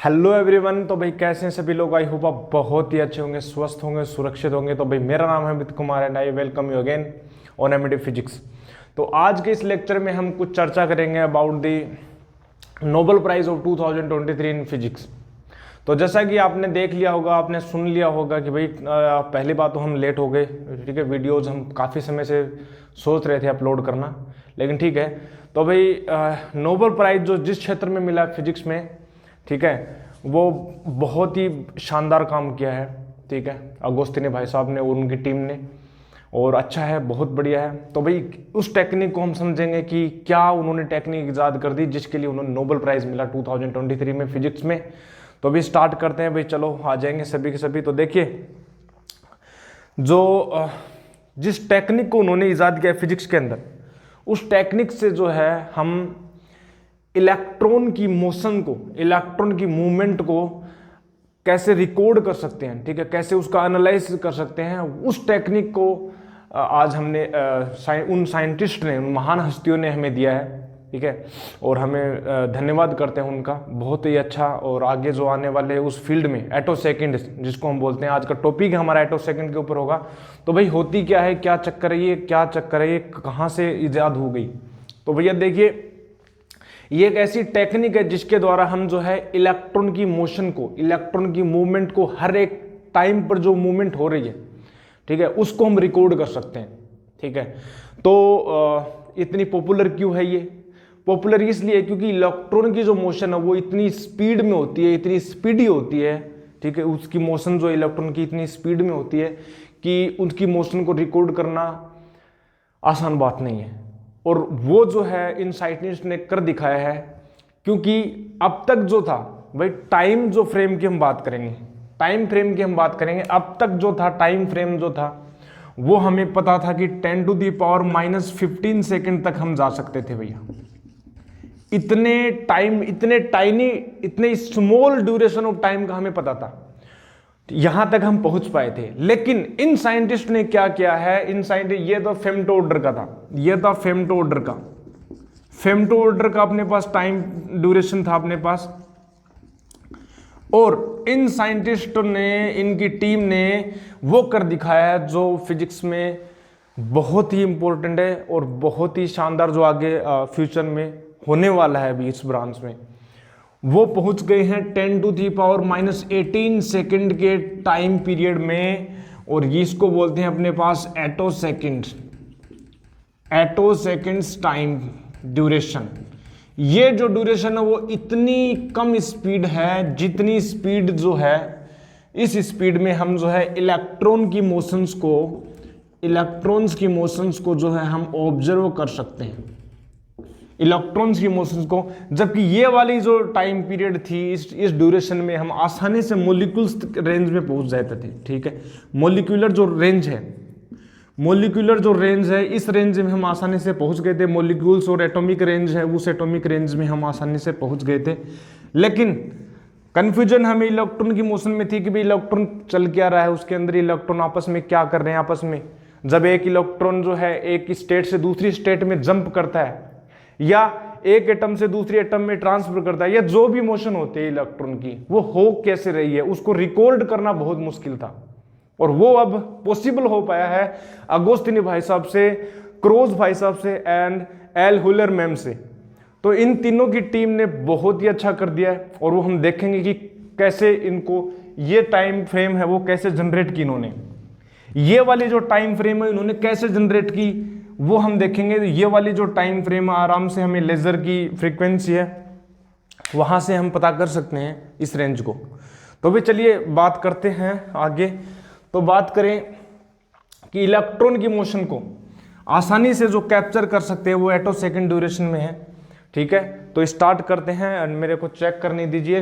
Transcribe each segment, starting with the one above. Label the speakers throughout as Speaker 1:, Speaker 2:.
Speaker 1: Hello everyone. तो भाई कैसे हैं सभी लोग? आई होप आप बहुत ही अच्छे होंगे, स्वस्थ होंगे, सुरक्षित होंगे। तो भाई मेरा नाम है Amit Kumar and I welcome you again on MD physics. तो आज के इस लेक्चर में हम कुछ चर्चा करेंगे about the Nobel prize of 2023 in physics. तो जैसा कि आपने देख लिया होगा, आपने सुन लिया होगा कि भाई पहली बात तो हम लेट हो गए, ठीक है। वीडियोज हम काफ़ी समय से सोच रहे थे अपलोड करना, लेकिन ठीक है। तो भाई नोबेल प्राइज जो जिस क्षेत्र में मिला फिजिक्स में, ठीक है, वो बहुत ही शानदार काम किया है, ठीक है, अगोस्तिनी भाई साहब ने और उनकी टीम ने। और अच्छा है, बहुत बढ़िया है। तो भाई उस टेक्निक को हम समझेंगे कि क्या उन्होंने टेक्निक ईजाद कर दी जिसके लिए उन्होंने नोबेल प्राइज मिला 2023 में फिजिक्स में। तो अभी स्टार्ट करते हैं भाई, चलो आ जाएंगे सभी के सभी। तो देखिए, जो जिस टेक्निक को उन्होंने ईजाद किया फिजिक्स के अंदर, उस टेक्निक से जो है हम इलेक्ट्रॉन की मोशन को, इलेक्ट्रॉन की मूवमेंट को कैसे रिकॉर्ड कर सकते हैं, ठीक है, कैसे उसका एनालाइज कर सकते हैं, उस टेक्निक को आज हमने उन साइंटिस्ट ने, उन महान हस्तियों ने हमें दिया है, ठीक है। और हमें धन्यवाद करते हैं उनका, बहुत ही अच्छा। और आगे जो आने वाले उस फील्ड में एटो सेकंड जिसको हम बोलते हैं, आज का टॉपिक हमारा एटो सेकंड के ऊपर होगा। तो भाई होती क्या है, क्या चक्कर है ये, क्या चक्कर है ये, कहाँ से ईजाद हो गई? तो भैया देखिए, ये एक ऐसी टेक्निक है जिसके द्वारा हम जो है इलेक्ट्रॉन की मोशन को, इलेक्ट्रॉन की मूवमेंट को, हर एक टाइम पर जो मूवमेंट हो रही है, ठीक है, उसको हम रिकॉर्ड कर सकते हैं, ठीक है। तो इतनी पॉपुलर क्यों है ये? पॉपुलर इसलिए क्योंकि इलेक्ट्रॉन की जो मोशन है वो इतनी स्पीड में होती है, इतनी स्पीडी होती है, ठीक है। उसकी मोशन जो इलेक्ट्रॉन की इतनी स्पीड में होती है कि उसकी मोशन को रिकॉर्ड करना आसान बात नहीं है। और वो जो है इन साइंटिस्ट ने कर दिखाया है, क्योंकि अब तक जो था भाई, टाइम जो फ्रेम की हम बात करेंगे, टाइम फ्रेम की हम बात करेंगे, अब तक जो था टाइम फ्रेम जो था वो हमें पता था कि 10⁻⁻15 सेकंड तक हम जा सकते थे भैया। इतने टाइम, इतने टाइनी, इतने स्मॉल ड्यूरेशन ऑफ टाइम का हमें पता था, यहां तक हम पहुंच पाए थे। लेकिन इन साइंटिस्ट ने क्या किया है, इन साइंटिस्ट, ये तो फेम्टो ऑर्डर का था, ये था फेम्टो ऑर्डर का, फेम्टो ऑर्डर का अपने पास टाइम ड्यूरेशन था अपने पास। और इन साइंटिस्टों ने, इनकी टीम ने वो कर दिखाया है जो फिजिक्स में बहुत ही इंपॉर्टेंट है और बहुत ही शानदार, जो आगे फ्यूचर में होने वाला है अभी इस ब्रांच में। वो पहुंच गए हैं 10⁻⁻18 सेकंड के टाइम पीरियड में, और इसको बोलते हैं अपने पास एटो सेकंड, एटो सेकंड्स टाइम ड्यूरेशन। ये जो ड्यूरेशन है वो इतनी कम स्पीड है, जितनी स्पीड जो है, इस स्पीड में हम जो है इलेक्ट्रॉन की मोशंस को, इलेक्ट्रॉन्स की मोशंस को जो है हम ऑब्जर्व कर सकते हैं, इलेक्ट्रॉन्स की मोशंस को। जबकि ये वाली जो टाइम पीरियड थी, इस ड्यूरेशन में हम आसानी से मोलिक्यूल्स रेंज में पहुंच जाते थे, ठीक है। मोलिक्यूलर जो रेंज है, मोलिक्यूलर जो रेंज है, इस रेंज में हम आसानी से पहुंच गए थे। मोलिक्यूल्स और एटॉमिक रेंज है, उस एटॉमिक रेंज में हम आसानी से पहुंच गए थे। लेकिन कंफ्यूजन हमें इलेक्ट्रॉन की मोशन में थी कि भाई इलेक्ट्रॉन चल क्या रहा है, उसके अंदर इलेक्ट्रॉन आपस में क्या कर रहे हैं आपस में। जब एक इलेक्ट्रॉन जो है एक स्टेट से दूसरी स्टेट में जंप करता है, या एक एटम से दूसरी एटम में ट्रांसफर करता है, या जो भी मोशन होती है इलेक्ट्रॉन की, वो हो कैसे रही है, उसको रिकॉर्ड करना बहुत मुश्किल था। और वो अब पॉसिबल हो पाया है अगोस्तिनी भाई साहब से, क्रोज भाई साहब से एंड एल हुलर मैम से। तो इन तीनों की टीम ने बहुत ही अच्छा कर दिया है, और वो हम देखेंगे कि कैसे इनको ये टाइम फ्रेम है वो कैसे जनरेट की इन्होंने, ये वाली जो टाइम फ्रेम है इन्होंने कैसे जनरेट की, वो हम देखेंगे। ये वाली जो टाइम फ्रेम आराम से हमें लेजर की फ्रीक्वेंसी है वहां से हम पता कर सकते हैं इस रेंज को। तो भी चलिए बात करते हैं आगे। तो बात करें कि इलेक्ट्रॉन की मोशन को आसानी से जो कैप्चर कर सकते हैं वो एटो सेकंड ड्यूरेशन में है, ठीक है। तो स्टार्ट करते हैं एंड मेरे को चेक करने दीजिए।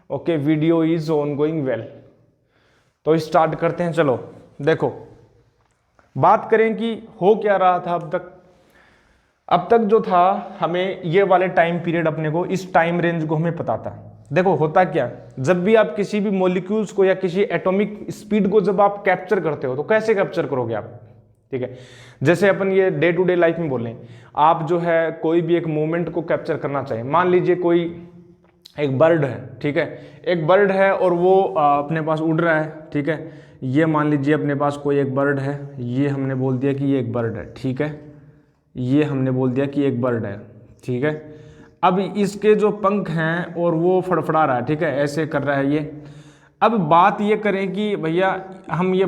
Speaker 1: Okay, video is on going well. तो स्टार्ट करते हैं। चलो देखो, बात करें कि हो क्या रहा था अब तक जो था, हमें ये वाले टाइम पीरियड, अपने को इस टाइम रेंज को हमें पता था। देखो होता क्या, जब भी आप किसी भी मॉलिक्यूल्स को या किसी एटॉमिक स्पीड को जब आप कैप्चर करते हो, तो कैसे कैप्चर करोगे आप, ठीक है। जैसे अपन ये डे टू डे लाइफ में बोलें, आप जो है कोई भी एक मोमेंट को कैप्चर करना चाहिए, मान लीजिए कोई एक बर्ड है, ठीक है, एक बर्ड है और वो अपने पास उड़ रहा है, ठीक है। ये मान लीजिए अपने पास कोई एक बर्ड है, ये हमने बोल दिया कि ये एक बर्ड है, ठीक है, ये हमने बोल दिया कि एक बर्ड है, ठीक है। अब इसके जो पंख हैं और वो फड़फड़ा रहा है, ठीक है, ऐसे कर रहा है ये। अब बात ये करें कि भैया हम ये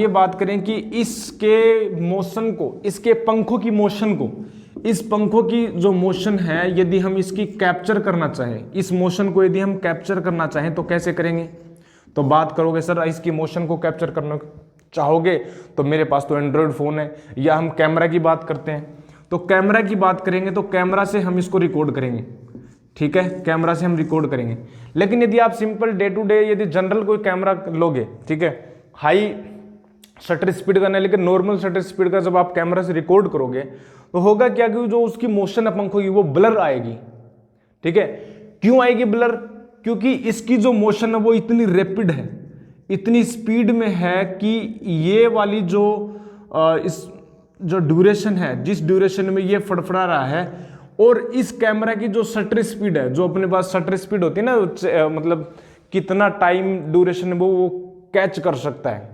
Speaker 1: बात करें कि इसके मोशन को, इसके पंखों की मोशन को, इस पंखों की जो मोशन है यदि हम इसकी कैप्चर करना चाहें, इस मोशन को यदि हम कैप्चर करना चाहें तो कैसे करेंगे? तो बात करोगे सर इसकी मोशन को कैप्चर करना चाहोगे तो मेरे पास तो एंड्रॉयड फ़ोन है, या हम कैमरा की बात करते हैं तो कैमरा की बात करेंगे तो कैमरा से हम इसको रिकॉर्ड करेंगे, ठीक है, कैमरा से हम रिकॉर्ड करेंगे। लेकिन यदि आप सिंपल डे टू डे यदि जनरल कोई कैमरा लोगे, ठीक है, हाई शटर स्पीड का नहीं लेकिन नॉर्मल शटर स्पीड का जब आप कैमरा से रिकॉर्ड करोगे तो होगा क्या कि जो उसकी मोशन है पंखों की वो ब्लर आएगी, ठीक है। क्यों आएगी ब्लर? क्योंकि इसकी जो मोशन है वो इतनी रैपिड है, इतनी स्पीड में है कि ये वाली जो इस जो ड्यूरेशन है, जिस ड्यूरेशन में ये फड़फड़ा रहा है, और इस कैमरा की जो शटर स्पीड है, जो अपने पास शटर स्पीड होती है ना, मतलब कितना टाइम ड्यूरेशन वो कैच कर सकता है,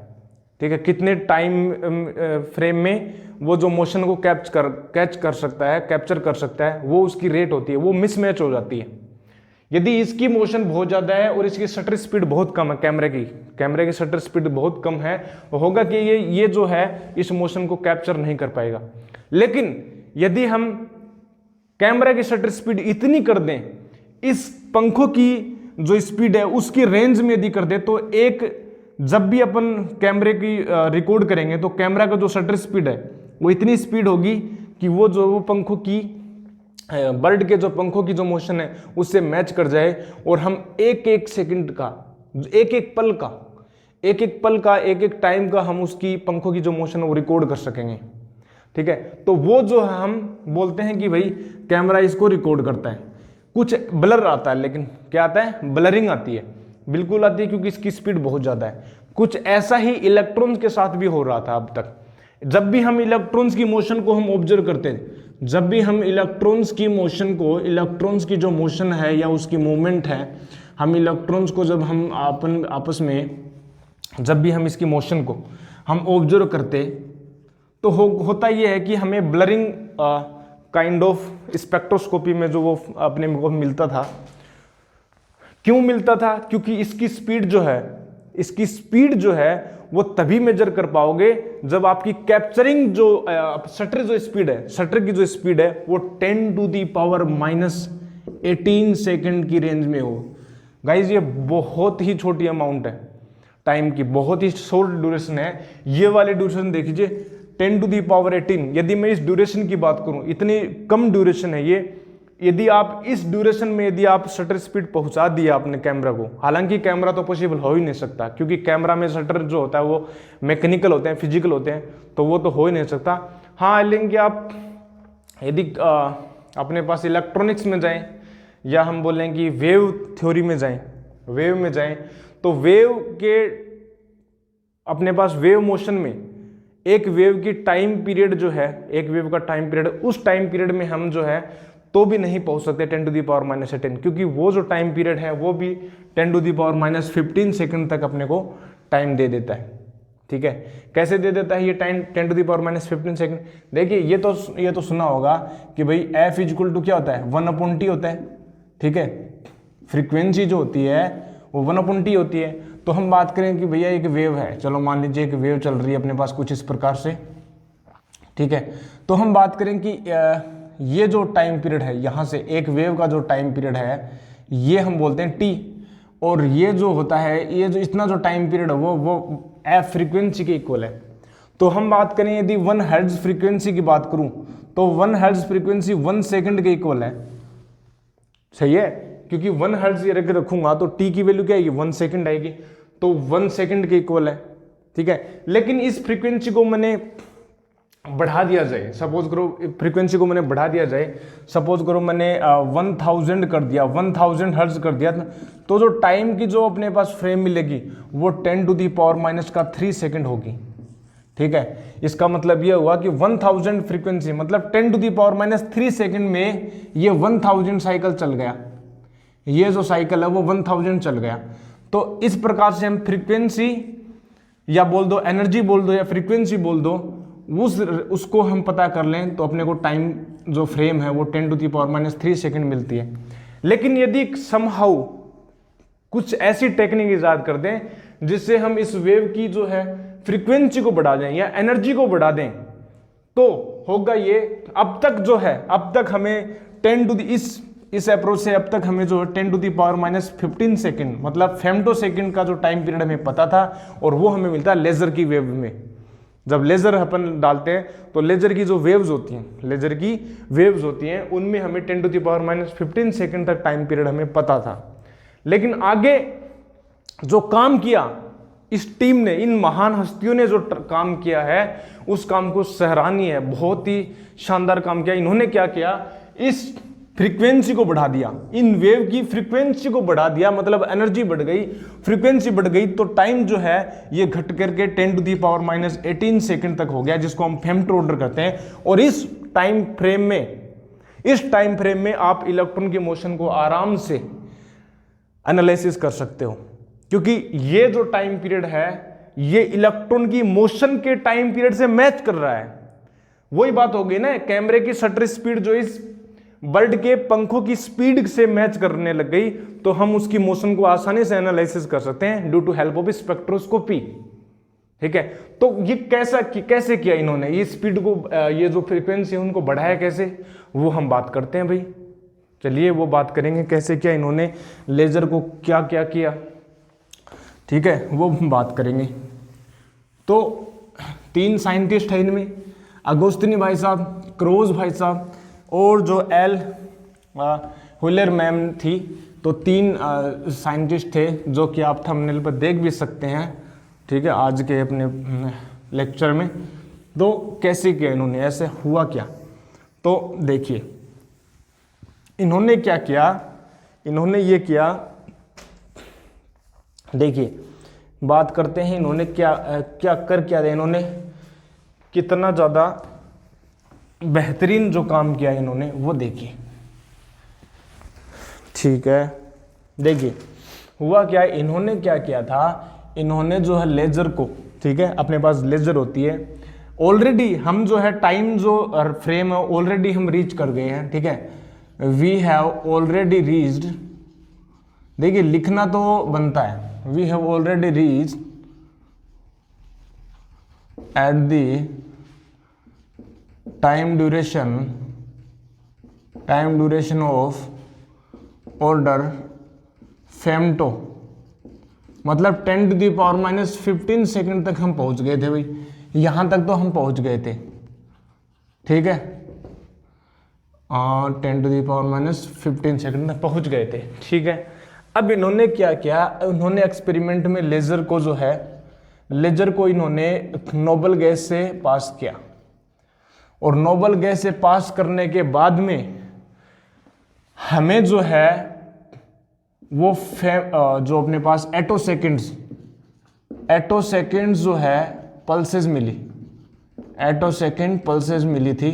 Speaker 1: ठीक है, कितने टाइम फ्रेम में वो जो मोशन को कैप्चर कर सकता है, वो उसकी रेट होती है, वो मिसमैच हो जाती है। यदि इसकी मोशन बहुत ज़्यादा है और इसकी शटर स्पीड बहुत कम है, कैमरे की शटर स्पीड बहुत कम है, तो होगा कि ये जो है इस मोशन को कैप्चर नहीं कर पाएगा। लेकिन यदि हम कैमरा की शटर स्पीड इतनी कर दें, इस पंखों की जो स्पीड है उसकी रेंज में यदि कर दें, तो जब भी अपन कैमरे की रिकॉर्ड करेंगे तो कैमरा का जो शटर स्पीड है वो इतनी स्पीड होगी कि वो पंखों की, बर्ड के जो पंखों की जो मोशन है उससे मैच कर जाए, और हम एक एक सेकंड का, एक एक पल का, एक एक टाइम का हम उसकी पंखों की जो मोशन है वो रिकॉर्ड कर सकेंगे, ठीक है। तो वो जो है हम बोलते हैं कि भाई कैमरा इसको रिकॉर्ड करता है। कुछ ब्लर आता है, लेकिन क्या आता है? ब्लरिंग आती है, बिल्कुल आती है, क्योंकि इसकी स्पीड बहुत ज़्यादा है। कुछ ऐसा ही इलेक्ट्रॉन्स के साथ भी हो रहा था अब तक। जब भी हम इलेक्ट्रॉन्स की मोशन को हम ऑब्जर्व करते हैं, जब भी हम इलेक्ट्रॉन्स की मोशन को, इलेक्ट्रॉन्स की जो मोशन है या उसकी मूवमेंट है, हम इलेक्ट्रॉन्स को जब हम आपस में जब भी हम इसकी मोशन को हम ऑब्जर्व करते तो होता ये है कि हमें ब्लरिंग काइंड ऑफ स्पेक्ट्रोस्कोपी में जो वो अपने को मिलता था। क्यों मिलता था? क्योंकि इसकी स्पीड जो है वो तभी मेजर कर पाओगे जब आपकी कैप्चरिंग जो शटर की जो स्पीड है वो 10⁻⁻18 सेकंड की रेंज में हो। गाइज ये बहुत ही छोटी अमाउंट है टाइम की, बहुत ही शॉर्ट ड्यूरेशन है। ये वाली ड्यूरेशन देख लीजिए 10⁻18। यदि मैं इस ड्यूरेशन की बात करूं, इतनी कम ड्यूरेशन है ये। यदि आप इस ड्यूरेशन में यदि आप शटर स्पीड पहुंचा दिया अपने कैमरा को, हालांकि कैमरा तो पॉसिबल हो ही नहीं सकता, क्योंकि कैमरा में शटर जो होता है वो मैकेनिकल होते हैं, फिजिकल होते हैं, तो वो तो हो ही नहीं सकता। हाँ, लेकिन आप यदि अपने पास इलेक्ट्रॉनिक्स में जाएं, या हम बोलें कि वेव थ्योरी में जाएं, तो वेव के अपने पास वेव मोशन में एक वेव की टाइम पीरियड जो है, एक वेव का टाइम पीरियड, उस टाइम पीरियड में हम जो है तो भी नहीं पहुंच सकते 10⁻⁻10, क्योंकि वो जो टाइम पीरियड है वो भी 10⁻15 सेकंड तक अपने को टाइम दे देता है। ठीक है, कैसे दे देता है ये टाइम 10⁻15 सेकंड? देखिए ये तो सुना होगा कि भाई F = क्या होता है, 1/T होता है। ठीक है, फ्रीक्वेंसी जो होती है वो 1/T होती है। तो हम बात करें कि भैया एक वेव है, चलो मान लीजिए एक वेव चल रही है अपने पास कुछ इस प्रकार से। ठीक है, तो हम बात करें कि ये जो टाइम पीरियड है, यहाँ से एक वेव का जो टाइम पीरियड है ये हम बोलते हैं T, और ये जो होता है, ये जो इतना जो टाइम पीरियड है वो F फ्रीक्वेंसी के इक्वल है। तो हम बात करें यदि 1 हर्ट्ज फ्रीक्वेंसी की बात करूं तो 1 हर्ट्ज फ्रीक्वेंसी 1 सेकंड के इक्वल है। सही है, क्योंकि 1 हर्ट्ज ये रखूंगा तो T की वैल्यू क्या आएगी, 1 सेकंड आएगी, तो 1 सेकंड के इक्वल है। ठीक है, लेकिन इस फ्रीक्वेंसी को मैंने बढ़ा दिया जाए, सपोज करो फ्रीक्वेंसी को मैंने बढ़ा दिया जाए, सपोज करो मैंने 1000 कर दिया, 1000 हर्ट्ज कर दिया, तो जो टाइम की जो अपने पास फ्रेम मिलेगी वो 10⁻³ सेकंड होगी। ठीक है, इसका मतलब ये हुआ कि 1000 फ्रीक्वेंसी मतलब 10⁻³ सेकंड में ये 1000 साइकिल चल गया, ये जो साइकिल है वो 1000 चल गया। तो इस प्रकार से हम फ्रीक्वेंसी या बोल दो एनर्जी बोल दो या फ्रीक्वेंसी बोल दो, उसको हम पता कर लें तो अपने को टाइम जो फ्रेम है वो 10⁻³ सेकंड मिलती है। लेकिन यदि समहाउ कुछ ऐसी टेक्निक इजाद कर दें जिससे हम इस वेव की जो है फ्रीक्वेंसी को बढ़ा दें या एनर्जी को बढ़ा दें, तो होगा ये, अब तक जो है, अब तक हमें 10 इस अप्रोच से अब तक हमें जो 10⁻15 सेकंड मतलब फेम्टोसेकंड का जो टाइम पीरियड हमें पता था, और वो हमें मिलता है लेजर की वेव में। जब लेजर अपन डालते हैं तो लेजर की जो वेव्स होती हैं, लेजर की वेव्स होती हैं, उनमें हमें 10⁻15 सेकंड तक टाइम पीरियड हमें पता था। लेकिन आगे जो काम किया इस टीम ने, इन महान हस्तियों ने जो काम किया है, उस काम को सराहनीय है, बहुत ही शानदार काम किया। इन्होंने क्या किया, इस फ्रीक्वेंसी को बढ़ा दिया, इन वेव की फ्रीक्वेंसी को बढ़ा दिया, मतलब एनर्जी बढ़ गई, फ्रीक्वेंसी बढ़ गई, तो टाइम जो है ये घट करके 10⁻18 सेकंड तक हो गया, जिसको हम फेम्टो ऑर्डर करते हैं। और इस टाइम फ्रेम में आप इलेक्ट्रॉन के मोशन को आराम से एनालिसिस कर सकते हो, क्योंकि ये जो टाइम पीरियड है ये इलेक्ट्रॉन की मोशन के टाइम पीरियड से मैच कर रहा है। वही बात हो गई ना, कैमरे की शटर स्पीड जो इस बर्ड के पंखों की स्पीड से मैच करने लग गई, तो हम उसकी मोशन को आसानी से एनालिसिस कर सकते हैं due to help of spectroscopy. ठीक है, तो ये कैसे किया इन्होंने, ये स्पीड को, ये जो फ्रीक्वेंसी है उनको बढ़ाया कैसे, वो हम बात करते हैं भाई। चलिए वो बात करेंगे कैसे किया इन्होंने, लेजर को क्या क्या किया, ठीक है, वो हम बात करेंगे। तो 3 साइंटिस्ट है इनमें, अगोस्तिनी भाई साहब, क्रोज भाई साहब और जो एल हुलर मैम थी। तो 3 साइंटिस्ट थे जो कि आप थंबनेल पर देख भी सकते हैं, ठीक है, आज के अपने लेक्चर में। तो कैसे किया इन्होंने, ऐसे हुआ क्या, तो देखिए इन्होंने क्या किया, इन्होंने ये किया, देखिए बात करते हैं इन्होंने क्या क्या दिया, इन्होंने कितना ज़्यादा बेहतरीन जो काम किया इन्होंने वो देखिए। ठीक है, देखिए हुआ क्या, इन्होंने क्या किया था, इन्होंने जो है लेजर को, ठीक है, अपने पास लेजर होती है, ऑलरेडी हम जो है टाइम जो फ्रेम है ऑलरेडी हम रीच कर गए हैं, ठीक है, वी हैव ऑलरेडी रीच्ड, देखिए लिखना तो बनता है, we have already reached at the time duration of order femto, मतलब 10⁻15 सेकंड तक हम पहुंच गए थे भाई, यहां तक तो हम पहुंच गए थे, ठीक है, 10⁻15 सेकंड तक पहुंच गए थे, ठीक है। अब इन्होंने क्या किया, इन्होंने एक्सपेरिमेंट में लेजर को जो है, लेजर को इन्होंने नोबल गैस से पास किया, और नोबल गैस से पास करने के बाद में हमें जो है वो जो अपने पास एटो सेकेंड्स जो है पल्सेस मिली, एटो सेकेंड पल्सेस मिली थी,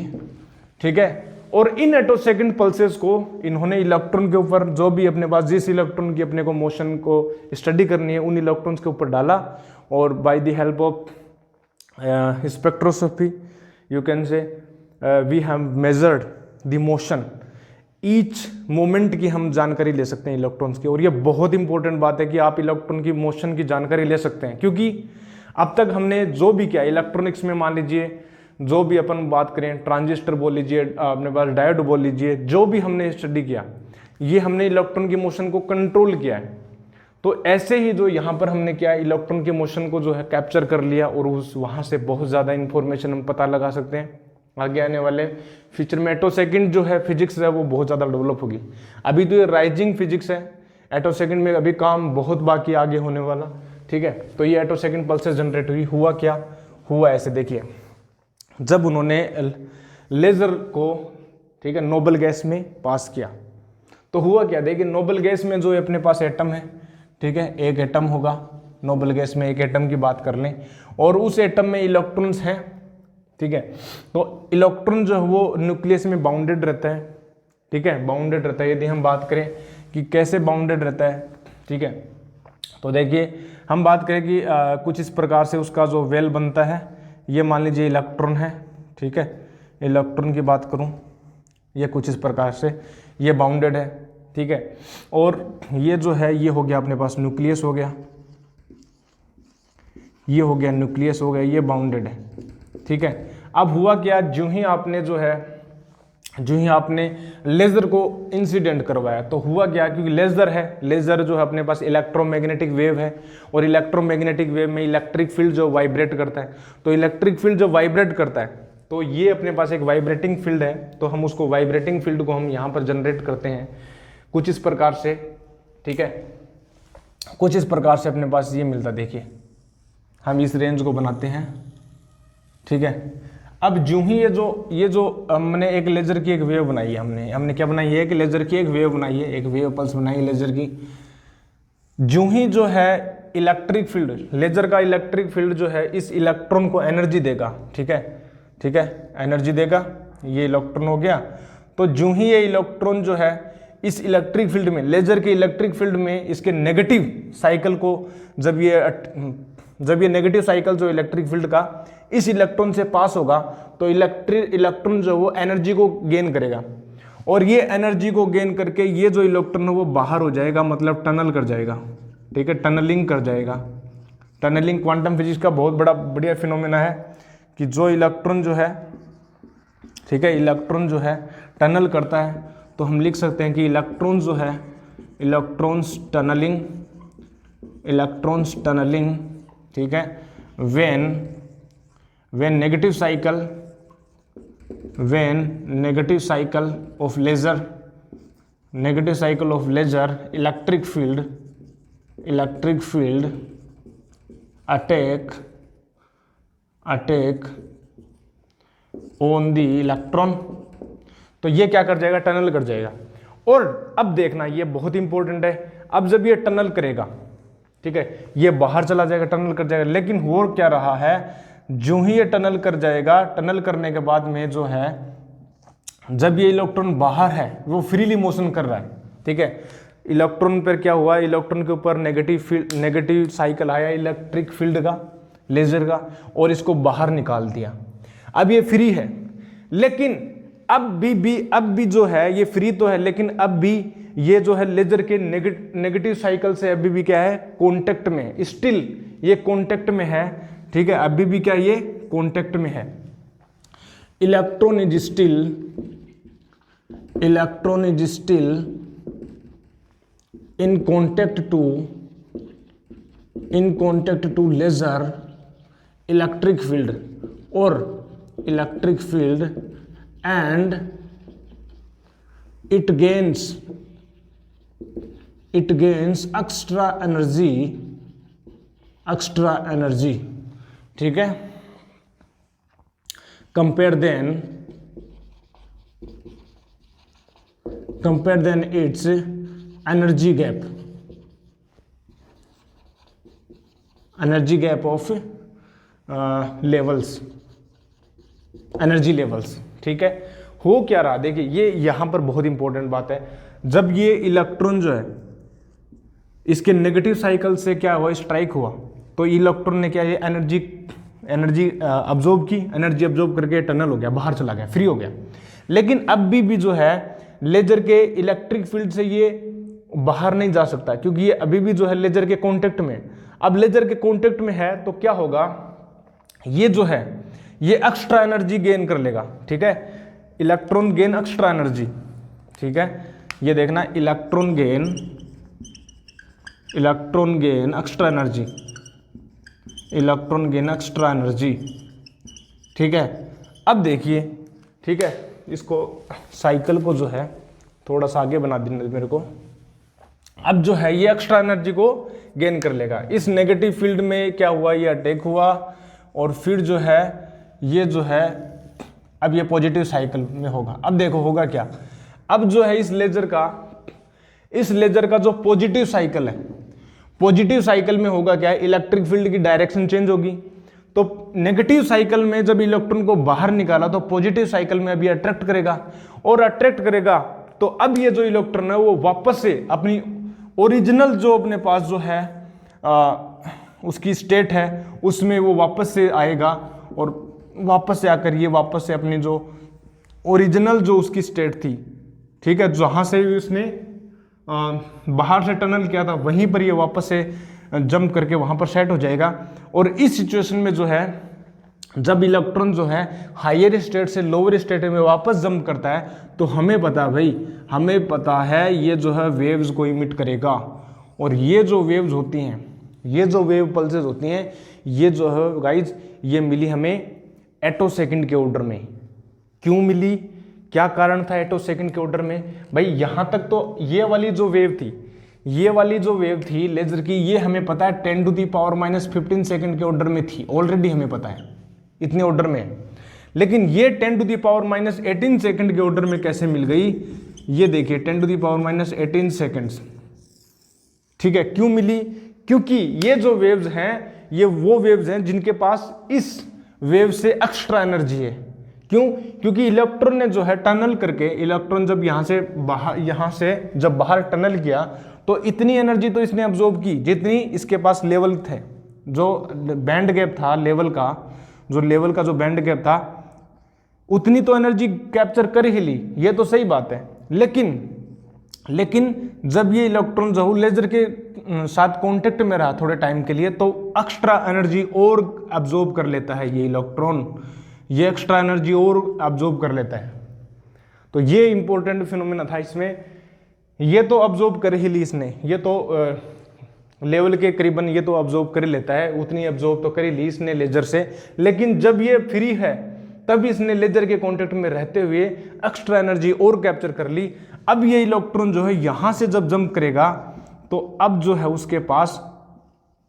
Speaker 1: ठीक है। और इन एटो सेकेंड पल्सेस को इन्होंने इलेक्ट्रॉन के ऊपर, जो भी अपने पास जिस इलेक्ट्रॉन की अपने को मोशन को स्टडी करनी है उन इलेक्ट्रॉन्स के ऊपर डाला, और by the help of spectroscopy you can say we have measured the motion, each moment की हम जानकारी ले सकते हैं इलेक्ट्रॉन्स की। और ये बहुत इंपॉर्टेंट बात है कि आप इलेक्ट्रॉन की मोशन की जानकारी ले सकते हैं, क्योंकि अब तक हमने जो भी किया इलेक्ट्रॉनिक्स में, मान लीजिए जो भी अपन बात करें, ट्रांजिस्टर बोल लीजिए, अपने पास डायोड बोल लीजिए, जो भी हमने स्टडी किया, ये हमने इलेक्ट्रॉन की मोशन को कंट्रोल किया है। तो ऐसे ही जो यहाँ पर हमने क्या, इलेक्ट्रॉन के मोशन को जो है कैप्चर कर लिया, और उस वहाँ से बहुत ज़्यादा इंफॉर्मेशन हम पता लगा सकते हैं। आगे आने वाले फ्यूचर में एटो सेकंड जो है फिजिक्स है वो बहुत ज़्यादा डेवलप होगी। अभी तो ये राइजिंग फिजिक्स है, एटो सेकंड में अभी काम बहुत बाकी आगे होने वाला, ठीक है। तो ये एटो सेकंड पल्सेस जनरेट हुई, हुआ क्या हुआ, ऐसे देखिए, जब उन्होंने लेजर को, ठीक है, नोबल गैस में पास किया तो हुआ क्या, देखिए नोबल गैस में जो अपने पास एटम है, ठीक है, एक एटम होगा, नोबल गैस में एक एटम की बात कर लें और उस एटम में इलेक्ट्रॉन्स हैं, ठीक है, तो इलेक्ट्रॉन जो है वो न्यूक्लियस में बाउंडेड रहता है, ठीक है, बाउंडेड रहता है। यदि हम बात करें कि कैसे बाउंडेड रहता है, ठीक है, तो देखिए हम बात करें कि कुछ इस प्रकार से उसका जो वेल बनता है, ये मान लीजिए इलेक्ट्रॉन है, ठीक है, इलेक्ट्रॉन की बात करूं, ये कुछ इस प्रकार से ये बाउंडेड है, ठीक है, और ये जो है ये हो गया अपने पास न्यूक्लियस हो गया, ये हो गया न्यूक्लियस हो गया, ये बाउंडेड है, ठीक है। अब हुआ क्या, जो ही आपने लेज़र को इंसिडेंट करवाया तो हुआ क्या, क्योंकि लेज़र है, लेज़र जो है अपने पास इलेक्ट्रोमैग्नेटिक वेव है और इलेक्ट्रोमैग्नेटिक वेव में इलेक्ट्रिक फील्ड जो वाइब्रेट करता है, तो इलेक्ट्रिक फील्ड जो वाइब्रेट करता है तो ये अपने पास एक वाइब्रेटिंग फील्ड है, तो हम उसको वाइब्रेटिंग फील्ड को हम यहाँ पर जनरेट करते हैं कुछ इस प्रकार से, ठीक है, कुछ इस प्रकार से अपने पास ये मिलता है। देखिए हम इस रेंज को बनाते हैं, ठीक है। अब जो ही ये जो हमने एक लेजर की एक वेव बनाई है, हमने क्या बनाई है, एक लेजर की एक वेव बनाई है, एक वेव पल्स बनाई है लेजर की। जो ही जो है इलेक्ट्रिक फील्ड, लेजर का इलेक्ट्रिक फील्ड जो है इस इलेक्ट्रॉन को एनर्जी देगा, ठीक है, ठीक है, एनर्जी देगा, ये इलेक्ट्रॉन हो गया। तो जो ही ये इलेक्ट्रॉन जो है इस इलेक्ट्रिक फील्ड में, लेजर के इलेक्ट्रिक फील्ड में इसके नेगेटिव साइकिल को जब ये नेगेटिव साइकिल जो इलेक्ट्रिक फील्ड का इस इलेक्ट्रॉन से पास होगा तो इलेक्ट्रॉन जो वो एनर्जी को गेन करेगा और ये एनर्जी को गेन करके ये जो इलेक्ट्रॉन है वो बाहर हो जाएगा, मतलब टनल कर जाएगा, ठीक है, टनलिंग कर जाएगा। टनलिंग क्वांटम फिजिक्स का बहुत बढ़िया फिनोमेना है कि जो इलेक्ट्रॉन जो है, ठीक है, इलेक्ट्रॉन जो है टनल करता है, तो हम लिख सकते हैं कि इलेक्ट्रॉन जो है इलेक्ट्रॉन्स टनलिंग, ठीक है, when negative cycle of laser electric field attack on the electron, तो ये क्या कर जाएगा, टनल कर जाएगा। और अब देखना ये बहुत इंपॉर्टेंट है, अब जब ये टनल करेगा, ठीक है, ये बाहर चला जाएगा, टनल कर जाएगा, लेकिन हो क्या रहा है, जो ही ये टनल कर जाएगा, टनल करने के बाद में जो है जब ये इलेक्ट्रॉन बाहर है वो फ्रीली मोशन कर रहा है, ठीक है, इलेक्ट्रॉन पर क्या हुआ, इलेक्ट्रॉन के ऊपर नेगेटिव साइकिल आया इलेक्ट्रिक फील्ड का, लेजर का, और इसको बाहर निकाल दिया। अब ये फ्री है, लेकिन अब भी जो है ये फ्री तो है, लेकिन अब भी ये जो है लेजर के नेगेटिव साइकिल से अभी भी क्या है, कांटेक्ट में, स्टिल ये कांटेक्ट में है, ठीक है, अभी भी क्या ये कांटेक्ट में है। Electron is still in contact to laser electric field and it gains extra energy, ठीक है, compare than its energy gap of energy levels, ठीक है। हो क्या रहा, देखिए ये यहां पर बहुत इंपॉर्टेंट बात है, जब ये इलेक्ट्रॉन जो है इसके नेगेटिव साइकिल से क्या हुआ, स्ट्राइक हुआ, तो इलेक्ट्रॉन ने क्या ये एनर्जी अब्जॉर्ब की, एनर्जी अब्जॉर्ब करके टनल हो गया, बाहर चला गया, फ्री हो गया। लेकिन अब भी जो है लेजर के इलेक्ट्रिक फील्ड से ये बाहर नहीं जा सकता, क्योंकि ये अभी भी जो है लेजर के कॉन्टेक्ट में। अब लेजर के कॉन्टेक्ट में है तो क्या होगा, ये जो है ये एक्स्ट्रा एनर्जी गेन कर लेगा, ठीक है, इलेक्ट्रॉन गेन एक्स्ट्रा एनर्जी, ठीक है, ये देखना, इलेक्ट्रॉन गेन एक्स्ट्रा एनर्जी, ठीक है। अब देखिए, ठीक है, इसको साइकिल को जो है थोड़ा सा आगे बना देना मेरे को। अब जो है ये एक्स्ट्रा एनर्जी को गेन कर लेगा, इस नेगेटिव फील्ड में क्या हुआ, ये अटैक हुआ, और फिर जो है ये जो है अब ये पॉजिटिव साइकिल में होगा। अब देखो होगा क्या, अब जो है इस लेजर का जो पॉजिटिव साइकिल है, पॉजिटिव साइकिल में होगा क्या, इलेक्ट्रिक फील्ड की डायरेक्शन चेंज होगी। तो नेगेटिव साइकिल में जब इलेक्ट्रॉन को बाहर निकाला तो पॉजिटिव साइकिल में अभी अट्रैक्ट करेगा, और अट्रैक्ट करेगा तो अब ये जो इलेक्ट्रॉन है वो वापस से अपनी ओरिजिनल जो अपने पास जो है उसकी स्टेट है उसमें वो वापस से आएगा, और वापस से आकर ये वापस से अपनी जो ओरिजिनल जो उसकी स्टेट थी, ठीक है, जहाँ से उसने बाहर से टनल किया था वहीं पर ये वापस से जंप करके वहाँ पर सेट हो जाएगा। और इस सिचुएशन में जो है जब इलेक्ट्रॉन जो है हायर स्टेट से लोअर स्टेट में वापस जंप करता है तो हमें पता भाई, हमें पता है ये जो है वेव्स को इमिट करेगा। और ये जो वेव्स होती हैं, ये जो वेव पल्सेस होती हैं, ये जो है गाइज ये मिली हमें एटो सेकंड के ऑर्डर में। क्यों मिली, क्या कारण था एटो सेकंड के ऑर्डर में? भाई यहाँ तक तो ये वाली जो वेव थी, ये वाली जो वेव थी लेजर की, ये हमें पता है 10⁻⁻15 सेकंड के ऑर्डर में थी, ऑलरेडी हमें पता है इतने ऑर्डर में। लेकिन ये 10⁻18 सेकंड के ऑर्डर में कैसे मिल गई, ये देखिए 10⁻18 सेकंड्स, ठीक है। क्यों मिली? क्योंकि ये जो वेव्स हैं ये वो वेव्स हैं जिनके पास इस वेव से एक्स्ट्रा एनर्जी है। क्यों? क्योंकि इलेक्ट्रॉन ने जो है टनल करके, इलेक्ट्रॉन जब यहाँ से जब बाहर टनल किया तो इतनी एनर्जी तो इसने अब्जॉर्ब की जितनी इसके पास लेवल थे, जो बैंड गैप था लेवल का, जो लेवल का जो बैंड गैप था उतनी तो एनर्जी कैप्चर कर ही ली, ये तो सही बात है। लेकिन जब ये इलेक्ट्रॉन जो लेजर के साथ कांटेक्ट में रहा थोड़े टाइम के लिए तो एक्स्ट्रा एनर्जी और अब्जॉर्ब कर लेता है ये इलेक्ट्रॉन, ये एक्स्ट्रा एनर्जी और अब्जॉर्ब कर लेता है। तो ये इंपॉर्टेंट फिनोमेना था इसमें, ये तो अब्जॉर्ब कर ही ली इसने, ये तो लेवल के करीबन ये तो अब्जॉर्ब कर लेता है, उतनी अब्जॉर्ब तो कर ही ली इसने लेजर से। लेकिन जब ये फ्री है तब इसने लेजर के कांटेक्ट में रहते हुए एक्स्ट्रा एनर्जी और कैप्चर कर ली। अब ये इलेक्ट्रॉन जो है यहां से जब जंप करेगा तो अब जो है उसके पास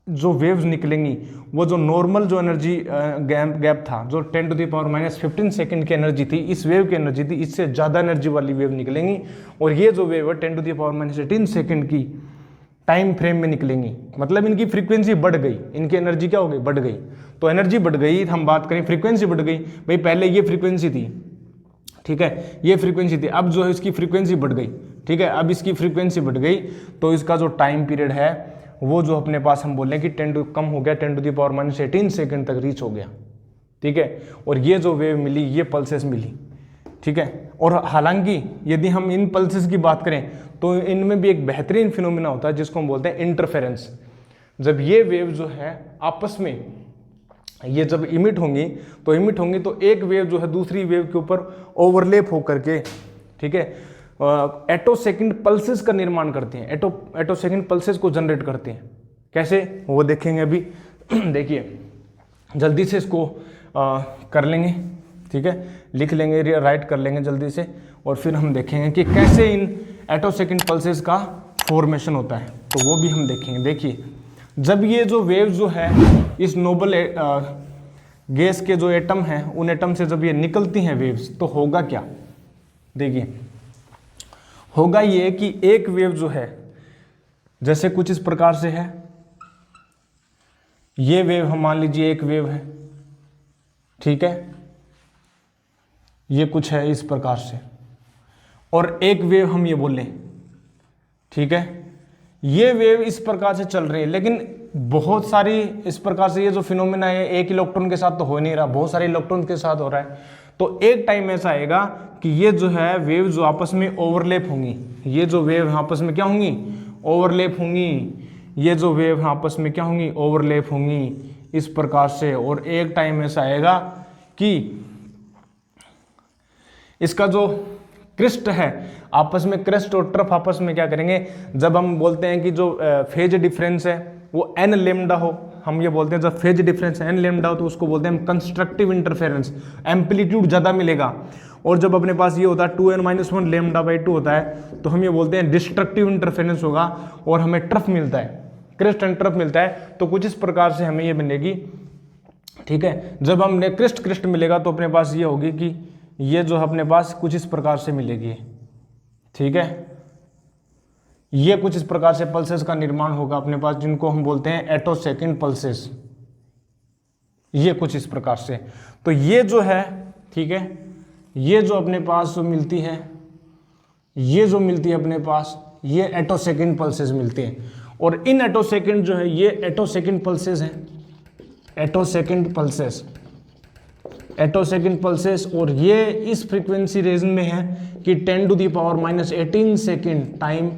Speaker 1: जो वेव्स निकलेंगी वो जो नॉर्मल जो एनर्जी गैप था, जो 10⁻⁻15 सेकंड की एनर्जी थी, इस वेव की एनर्जी थी, इससे ज़्यादा एनर्जी वाली वेव निकलेंगी। और ये जो वेव है 10⁻18 सेकंड की टाइम फ्रेम में निकलेंगी, मतलब इनकी फ्रीक्वेंसी बढ़ गई, इनकी एनर्जी क्या हो गई, बढ़ गई। तो एनर्जी बढ़ गई, हम बात करें फ्रीक्वेंसी बढ़ गई, भाई पहले ये फ्रीक्वेंसी थी, ठीक है, ये फ्रीक्वेंसी थी, अब जो है इसकी फ्रीक्वेंसी बढ़ गई, ठीक है, अब इसकी फ्रीक्वेंसी बढ़ गई तो इसका जो टाइम पीरियड है वो जो अपने पास हम बोल रहे हैं कि कम हो गया, 10⁻18 सेकंड तक रीच हो गया, ठीक है। और ये जो वेव मिली ये पल्सेस मिली, ठीक है। और हालांकि यदि हम इन पल्सेस की बात करें तो इनमें भी एक बेहतरीन फिनोमेना होता है जिसको हम बोलते हैं इंटरफेरेंस। जब ये वेव जो है आपस में ये जब इमिट होंगी तो एक वेव जो है दूसरी वेव के ऊपर ओवरलैप होकर के, ठीक है, एटो सेकंड पल्सेस का निर्माण करते हैं, एटो सेकंड पल्सेस को जनरेट करते हैं। कैसे, वो देखेंगे अभी। देखिए जल्दी से इसको कर लेंगे, ठीक है, लिख लेंगे, राइट कर लेंगे जल्दी से, और फिर हम देखेंगे कि कैसे इन एटो सेकंड पल्सेस का फॉर्मेशन होता है, तो वो भी हम देखेंगे। देखिए जब ये जो वेव जो है इस नोबल गैस के जो एटम हैं उन एटम से जब ये निकलती हैं वेव्स तो होगा क्या, देखिए होगा ये कि एक वेव जो है जैसे कुछ इस प्रकार से है, ये वेव हम मान लीजिए एक वेव है, ठीक है, ये कुछ है इस प्रकार से, और एक वेव हम ये बोलें, ठीक है, ये वेव इस प्रकार से चल रही है। लेकिन बहुत सारी इस प्रकार से ये जो फिनोमेना है एक इलेक्ट्रॉन के साथ तो हो नहीं रहा, बहुत सारे इलेक्ट्रॉन के साथ हो रहा है। तो एक टाइम ऐसा आएगा कि ये जो है वेव जो आपस में ओवरलैप होंगी, ये जो वेव आपस में क्या होंगी, ओवरलैप होंगी, ये जो वेव आपस में क्या होंगी, ओवरलैप होंगी इस प्रकार से। और एक टाइम ऐसा आएगा कि इसका जो क्रिस्ट है आपस में, क्रिस्ट और ट्रफ आपस में क्या करेंगे, जब हम बोलते हैं कि जो फेज डिफरेंस है वो n लेमडा हो, हम ये बोलते हैं जब फेज डिफरेंस n लेमडा हो तो उसको बोलते हैं हम कंस्ट्रक्टिव इंटरफेरेंस, एम्पलीट्यूड ज़्यादा मिलेगा। और जब अपने पास ये होता है 2n-1 λ/2 होता है तो हम ये बोलते हैं डिस्ट्रक्टिव इंटरफेरेंस होगा और हमें ट्रफ मिलता है, क्रिस्ट एंड ट्रफ मिलता है। तो कुछ इस प्रकार से हमें ये मिलेगी, ठीक है। जब हमने क्रिस्ट मिलेगा तो अपने पास ये होगी कि ये जो अपने पास कुछ इस प्रकार से मिलेगी, ठीक है, ये कुछ इस प्रकार से पल्सेस का निर्माण होगा अपने पास, जिनको हम बोलते हैं एटोसेकेंड पल्सेस। ये कुछ इस प्रकार से, तो ये जो है, ठीक है, ये जो अपने पास जो मिलती है, ये जो मिलती है अपने पास, ये एटोसेकेंड पल्सेस मिलते हैं। और इन एटोसेकेंड जो है, ये एटोसेकेंड पल्सेस हैं, एटोसेकेंड पल्सेस, एटोसेकेंड पल्सेस। और ये इस फ्रीक्वेंसी रेंज में है कि 10⁻⁻18 सेकेंड टाइम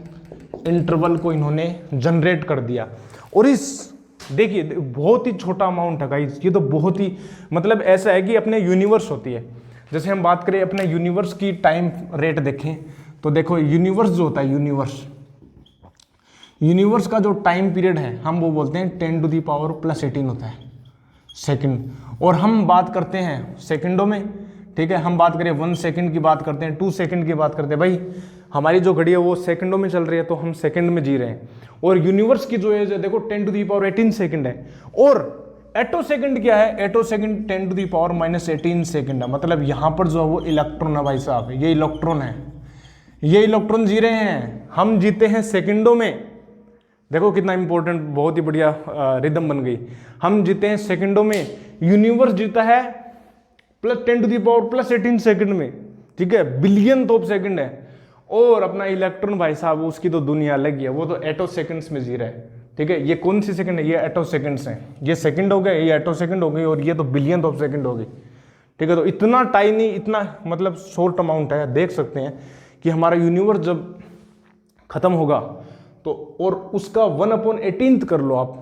Speaker 1: इंटरवल को इन्होंने जनरेट कर दिया। और इस देखिए बहुत ही छोटा अमाउंट है गाइस, ये तो बहुत ही मतलब ऐसा है कि अपने यूनिवर्स होती है, जैसे हम बात करें अपने यूनिवर्स की टाइम रेट देखें तो देखो यूनिवर्स जो होता है, यूनिवर्स का जो टाइम पीरियड है हम वो बोलते हैं 10⁻+18 होता है सेकंड। और हम बात करते हैं सेकंडों में, ठीक है, हम बात करें 1 सेकंड की बात करते हैं, 2 सेकंड की बात करते हैं, भाई हमारी जो घड़ी है वो सेकंडों में चल रही है तो हम सेकंड में जी रहे हैं। और यूनिवर्स की जो एज है देखो 10⁻18 सेकंड है। और एटो सेकंड क्या है, एटो सेकंड 10⁻−18 सेकंड है। मतलब यहां पर जो है वो इलेक्ट्रॉन है भाई साहब, ये इलेक्ट्रॉन है, ये इलेक्ट्रॉन जी रहे हैं, हम जीते हैं सेकंडों में। देखो कितना इंपॉर्टेंट, बहुत ही बढ़िया रिदम बन गई। हम जीते हैं सेकंडों में, यूनिवर्स जीता है +10⁻+18 सेकंड में, ठीक है, बिलियन ऑफ सेकंड है। और अपना इलेक्ट्रॉन भाई साहब उसकी तो दुनिया अलग ही है, वो तो एटो सेकंड्स में जी रहा है, ठीक है। ये कौन सी सेकंड है, ये एटो सेकंड्स हैं, ये सेकंड हो गए, ये एटो सेकंड हो गई, और ये तो बिलियन ऑफ सेकंड हो गई, ठीक है। तो इतना टाइनी, इतना मतलब शॉर्ट अमाउंट है, देख सकते हैं कि हमारा यूनिवर्स जब खत्म होगा तो, और उसका 1/18 कर लो आप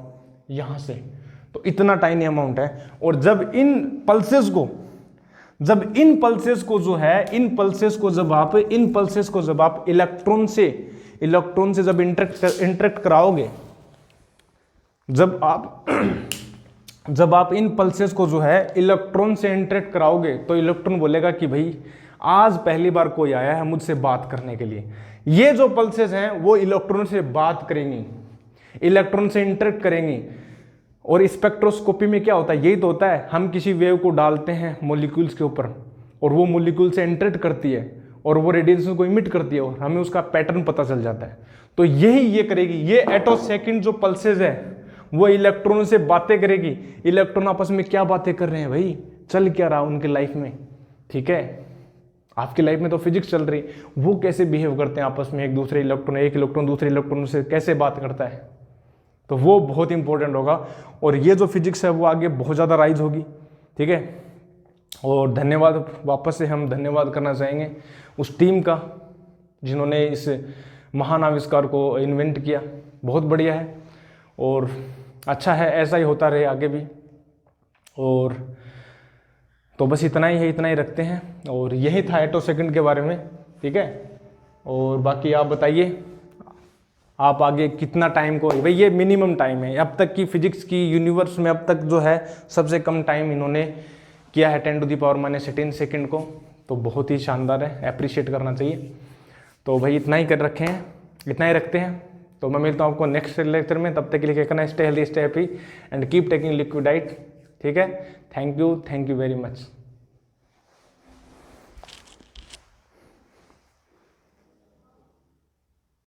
Speaker 1: यहां से, तो इतना टाइनी अमाउंट है। और जब इन पल्सेस को जो है, इन पल्सेस को जब आप इलेक्ट्रॉन से जब इंटरेक्ट कराओगे, जब आप इन पल्सेस को जो है इलेक्ट्रॉन से इंटरेक्ट कराओगे तो इलेक्ट्रॉन बोलेगा कि भाई आज पहली बार कोई आया है मुझसे बात करने के लिए। ये जो पल्सेस हैं वो इलेक्ट्रॉन से बात करेंगी, इलेक्ट्रॉन से इंटरेक्ट करेंगी। और स्पेक्ट्रोस्कोपी में क्या होता है, यही तो होता है, हम किसी वेव को डालते हैं मॉलिक्यूल्स के ऊपर और वो मॉलिक्यूल से इंटरेक्ट करती है और वो रेडिएशन को इमिट करती है और हमें उसका पैटर्न पता चल जाता है। तो यही ये करेगी, ये एटोसेकेंड जो पल्सेस है वो इलेक्ट्रॉन से बातें करेगी। इलेक्ट्रॉन आपस में क्या बातें कर रहे हैं भाई, चल क्या रहा उनके लाइफ में, ठीक है। आपकी लाइफ में तो फिजिक्स चल रही, वो कैसे बिहेव करते हैं आपस में, एक इलेक्ट्रॉन दूसरे इलेक्ट्रॉन से कैसे बात करता है, तो वो बहुत इंपॉर्टेंट होगा। और ये जो फिजिक्स है वो आगे बहुत ज़्यादा राइज होगी, ठीक है। और धन्यवाद, वापस से हम धन्यवाद करना चाहेंगे उस टीम का जिन्होंने इस महान आविष्कार को इन्वेंट किया, बहुत बढ़िया है और अच्छा है, ऐसा ही होता रहे आगे भी। और तो बस इतना ही है, इतना ही रखते हैं। और यही था एटोसेकेंड के बारे में, ठीक है। और बाकी आप बताइए, आप आगे कितना टाइम को, भाई ये मिनिमम टाइम है अब तक की फिजिक्स की यूनिवर्स में, अब तक जो है सबसे कम टाइम इन्होंने किया है 10⁻−18 सेकेंड को, तो बहुत ही शानदार है, अप्रिशिएट करना चाहिए। तो भाई इतना ही कर रखे हैं, इतना ही रखते हैं। तो मैं मिलता हूँ आपको नेक्स्ट लेक्चर में, तब तक के लिए क्या करना है, stay healthy, stay happy and keep taking liquid diet, ठीक है। Thank you very much.